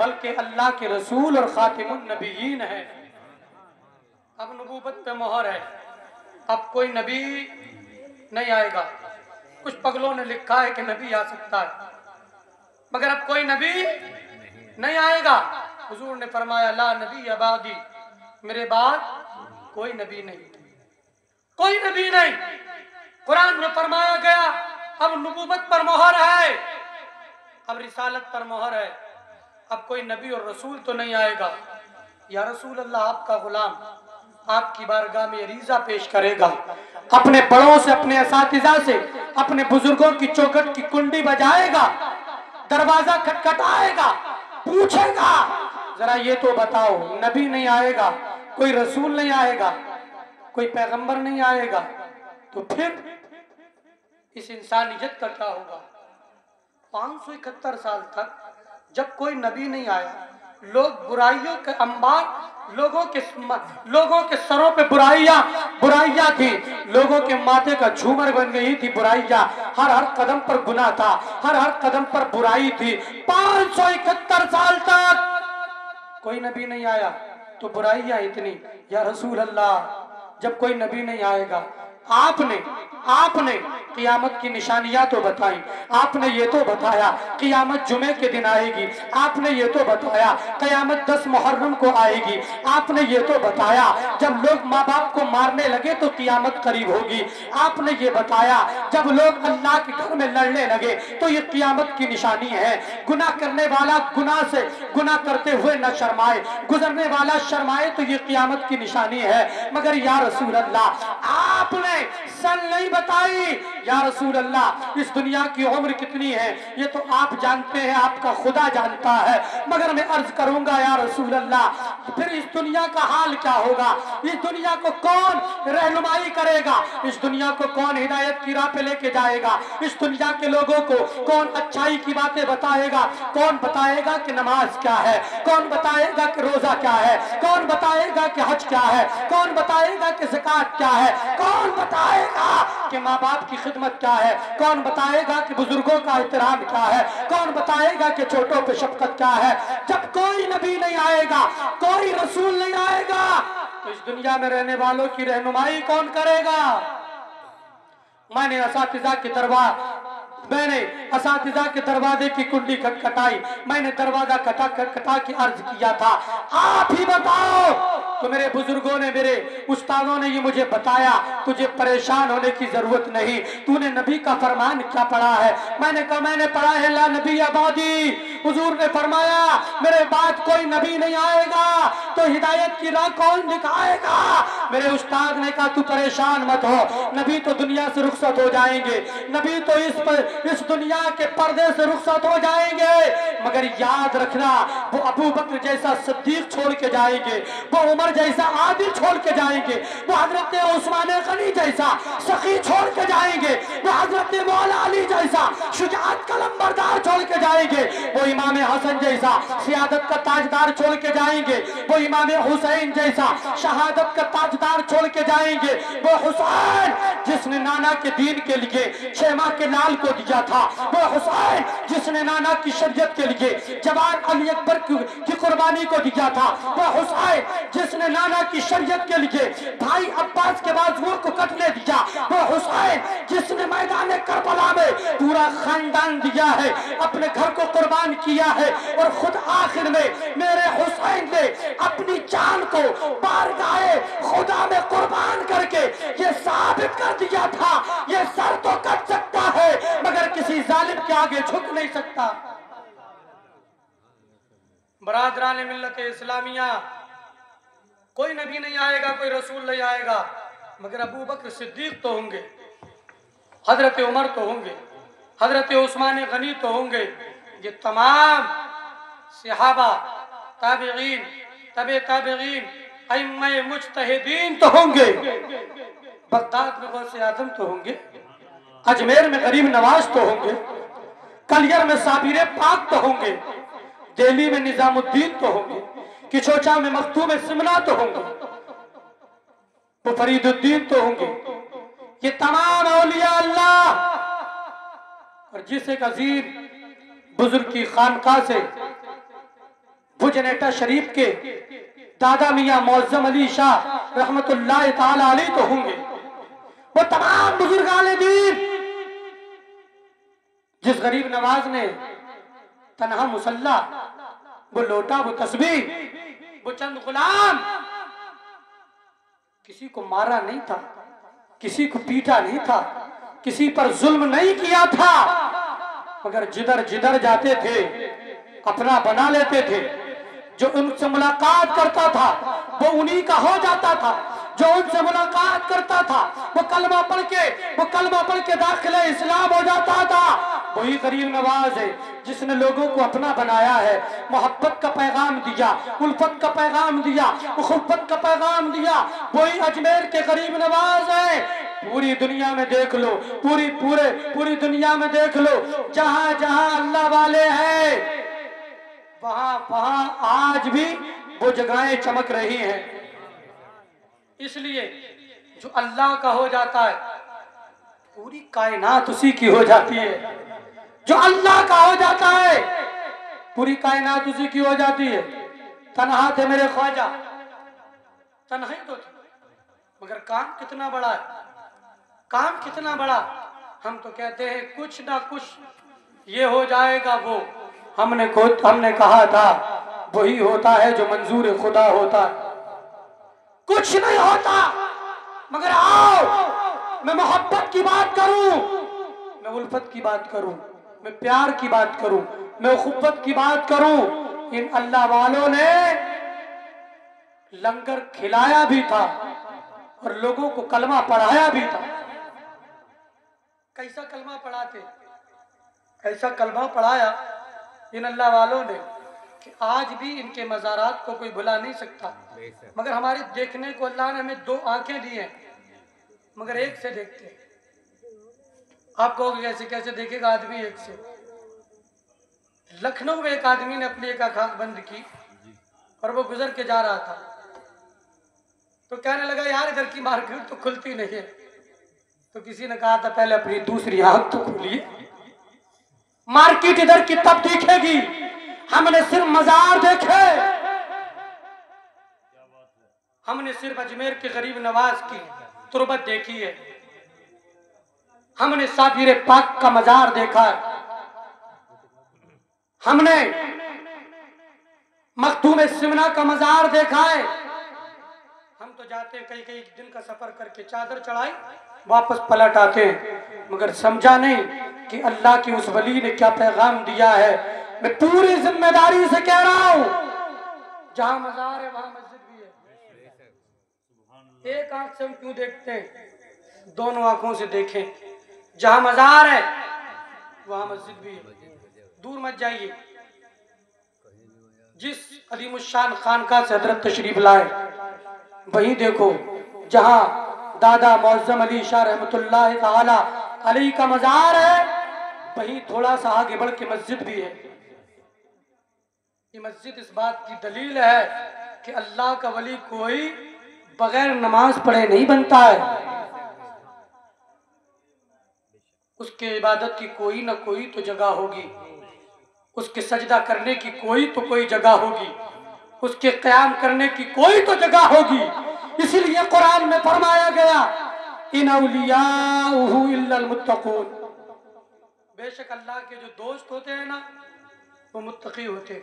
बल्कि अल्लाह के रसूल और खातिमुन नबीयीन है। अब नबूवत पे मोहर है, अब कोई नबी नहीं आएगा। कुछ पगलों ने लिखा है कि नबी आ सकता है, मगर अब कोई नबी नहीं आएगा। हुजूर ने फरमाया ला नबी अबादी, मेरे बाद कोई नबी नहीं, कोई नबी नहीं। कुरान में फरमाया गया अब नबूवत पर मोहर है, अब रिसालत पर मोहर है, अब कोई नबी और रसूल तो नहीं आएगा। या रसूल अल्लाह, आपका गुलाम आपकी बारगाह में अरीजा पेश करेगा, अपने बड़ों से, अपने असातिज़ा से, अपने बुजुर्गों की चौखट की कुंडी बजाएगा, दरवाजा खटखटाएगा, पूछेगा जरा ये तो बताओ, नबी नहीं आएगा, कोई रसूल नहीं आएगा, कोई पैगंबर नहीं आएगा, तो फिर इस इंसानियत का क्या होगा? 571 साल तक जब कोई नबी नहीं आया, लोग बुराइयों के अंबार, लोगों के सरों पे बुराइयां थी, लोगों के माथे का झूमर बन गई थी बुराइयां, हर कदम पर गुनाह था, हर कदम पर बुराई थी। 571 साल तक कोई नबी नहीं आया तो बुराइयां इतनी। या रसूल अल्लाह, जब कोई नबी नहीं आएगा, आपने क़ियामत की निशानियां तो बताई, आपने ये तो बताया क़ियामत जुमे के दिन आएगी, आपने ये तो बताया क़ियामत 10 मुहर्रम को आएगी, आपने ये तो बताया जब लोग माँ बाप को मारने लगे तो क़ियामत करीब होगी, आपने ये बताया जब लोग अल्लाह के घर में लड़ने लगे तो ये क़ियामत की निशानी है। गुनाह करने वाला गुनाह से गुनाह करते हुए न शर्माए, गुजरने वाला शर्माए तो ये क़ियामत की निशानी है। मगर या रसूल अल्लाह, आपने सन नहीं बताई। या रसूल अल्लाह, इस दुनिया की उम्र कितनी है ये तो आप जानते हैं, आपका खुदा जानता है, मगर मैं अर्ज करूंगा या रसूल अल्लाह, फिर इस दुनिया का हाल क्या होगा? इस दुनिया को कौन रहनुमाई करेगा? इस दुनिया को कौन हिदायत की राह पे लेके जाएगा? इस दुनिया के लोगों को कौन अच्छाई की बातें बताएगा? कौन बताएगा कि नमाज क्या है? कौन बताएगा कि रोजा क्या है? कौन बताएगा कि हज क्या है? कौन बताएगा कि ज़कात क्या है? कौन बताएगा कि माँ बाप की खिदमत क्या है? कौन बताएगा कि बुजुर्गों का एहतराम क्या है? कौन बताएगा कि छोटों पे शफकत क्या है? जब कोई नबी नहीं आएगा, कोई रसूल नहीं आएगा, तो इस दुनिया में रहने वालों की रहनुमाई कौन करेगा? मैंने असातिज़ा के दरवाजे की कुंडी खटखटाई, मैंने दरवाजा खटखटा के अर्ज किया था, आप ही बताओ। तो मेरे बुजुर्गों ने, मेरे उस्तादों ने ये मुझे बताया, तुझे परेशान होने की जरूरत नहीं, तूने नबी का फरमान क्या पढ़ा है? मैंने कहा मैंने पढ़ा है ला नबी आबादी। हुजूर ने फरमाया मेरे बाद कोई नबी नहीं आएगा, तो हिदायत की राह कौन दिखाएगा? मेरे उस्ताद ने कहा तू परेशान मत हो, नबी तो दुनिया से रुखसत हो जाएंगे, नबी तो इस दुनिया के पर्दे से रुखसत हो जाएंगे, मगर याद रखना वो अबू बकर जैसा सिद्दीक छोड़ के जाएंगे, वो उमर जैसा आदिल छोड़ के जाएंगे, वो हजरत उस्मान गनी जैसा सखी छोड़ के जाएंगे, वो हजरत मौला अली जैसा शुजाअत का लंबरदार छोड़ के जाएंगे, वो इमाम हसन जैसा सियादत का ताजदार छोड़ के जाएंगे, वो इमाम हुसैन जैसा शहादत का ताजदार छोड़ के जाएंगे, वो हुसैन जिसने नाना के दीन के लिए 6 माह के लाल को दिया था, वो हुसैन जिसने नाना की शरीयत के लिए जवान अली अकबर की कुर्बानी को दिया था, वो हुसैन जिसने नाना की शरीयत के लिए भाई अब्बास के बाजुओं को कटने दिया, वो हुसैन जिसने मैदान करबला में पूरा खानदान दिया है, अपने घर को कुर्बान किया है, और खुद आखिर में मेरे हुसैन ने अपनी जान को बारगाहे खुदा में कुर्बान करके ये साबित कर दिया था, ये सर तो कट सकता है मगर किसी जालिम के आगे झुक नहीं सकता। बरादरान मिल्लत इस्लामिया, कोई नबी नहीं आएगा, कोई रसूल नहीं आएगा, मगर अबू बकर सिद्दीक तो होंगे, हजरत उमर तो होंगे, हजरत उस्मान गनी तो होंगे, ये तमाम सहाबा, ताबिईन, तबे ताबिईन, अइम्मे मुज्तहिदीन तो होंगे, बगदाद में गौसे आजम तो होंगे, अजमेर में गरीब नवाज तो होंगे, कलियर में साबिर पाक तो होंगे, दिल्ली में निजामुद्दीन तो होंगे, किचोचा में मखतूम सिमना तो होंगे, वो फरीदुद्दीन तो होंगे, ये तमाम औलिया अल्लाह। और जिस एक अजीम बुजुर्ग की खानका से जनेटा शरीफ के दादा मियां मौज़्ज़म अली शाह रहमतुल्लाह ताला अलैह तो होंगे। वो तमाम बुजुर्गान दीन, जिस गरीब नवाज ने तनहा मुसल्ला, वो लोटा, वो तस्बीह, वो चंद गुलाम, किसी को मारा नहीं था, किसी को पीटा नहीं था, किसी पर जुल्म नहीं किया था, मगर जिधर जिधर जाते थे अपना बना लेते थे। जो उनसे मुलाकात करता था वो उन्हीं का हो जाता था। जो उनसे मुलाकात करता था वो कलमा पढ़ के दाखिले इस्लाम हो जाता था। वही गरीब नवाज है जिसने लोगों को अपना बनाया है, मोहब्बत का पैगाम दिया, उल्फत का पैगाम दिया, उखुव्वत का पैगाम दिया। वही अजमेर के गरीब नवाज है। पूरी दुनिया में देख लो, पूरी दुनिया में देख लो, जहां जहां अल्लाह वाले हैं वहां आज भी वो जगहें चमक रही हैं। इसलिए जो अल्लाह का हो जाता है पूरी कायनात उसी की हो जाती है। जो अल्लाह का हो जाता है पूरी कायनात उसी की हो जाती है। तन्हा थे मेरे ख्वाजा, तन्हा ही तो थे, मगर काम कितना बड़ा है, काम कितना बड़ा। हम तो कहते हैं कुछ ना कुछ ये हो जाएगा। वो हमने कहा था वही होता है जो मंजूर खुदा होता है। कुछ नहीं होता, मगर आओ मैं मोहब्बत की बात करूं, मैं उल्फत की बात करूं, मैं प्यार की बात करूं, मैं उखुव्वत की बात करूं। इन अल्लाह वालों ने लंगर खिलाया भी था और लोगों को कलमा पढ़ाया भी था। कैसा कलमा पढ़ाते, ऐसा कलमा पढ़ाया इन अल्लाह वालों ने कि आज भी इनके मज़ारात को कोई भुला नहीं सकता। मगर हमारे देखने को अल्लाह ने हमें दो आंखें दी हैं, मगर एक से देखते हैं। आप कहोगे कैसे कैसे देखेगा आदमी एक से? लखनऊ में एक आदमी ने अपनी एक आंख बंद की और वो गुजर के जा रहा था, तो कहने लगा यार इधर की मार्केट तो खुलती नहीं है। तो किसी ने कहा था पहले अपनी दूसरी आंख तो खोलिए, मार्केट इधर की तब दिखेगी। हमने सिर्फ मजार देखे, हमने सिर्फ अजमेर के गरीब नवाज की तुरबत देखी है, हमने साबिर पाक का मजार देखा है, हमने मखदूम सिमना का मजार देखा है। हम तो जाते हैं कई दिन का सफर करके चादर चढ़ाई वापस पलट आते हैं, मगर समझा नहीं कि अल्लाह की उस वली ने क्या पैगाम दिया है। मैं पूरी जिम्मेदारी से कह रहा हूं, जहां मजार है वहां मस्जिद भी है। एक आंख से हम क्यों देखते हैं, दोनों आंखों से देखें। जहां मजार है वहां मस्जिद भी है, दूर मत जाइए। जिस अलीमुशान खानका से हजरत तशरीफ लाए वहीं देखो, जहां दादा मौज़्ज़म अली शाह रहमतुल्लाह ताला अलैह का मजार है वहीं थोड़ा सा आगे बढ़ के मस्जिद भी है। ये मस्जिद इस बात की दलील है कि अल्लाह का वली कोई बगैर नमाज पढ़े नहीं बनता है। उसके इबादत की कोई ना कोई तो जगह होगी, उसके सजदा करने की कोई तो कोई जगह होगी, उसके क़याम करने की कोई तो जगह होगी। इसीलिए कुरान में फरमाया गया इन औलियाउहु इल्लल मुत्तक़ून, बेशक अल्लाह के जो दोस्त होते हैं ना वो मुत्तकी होते हैं।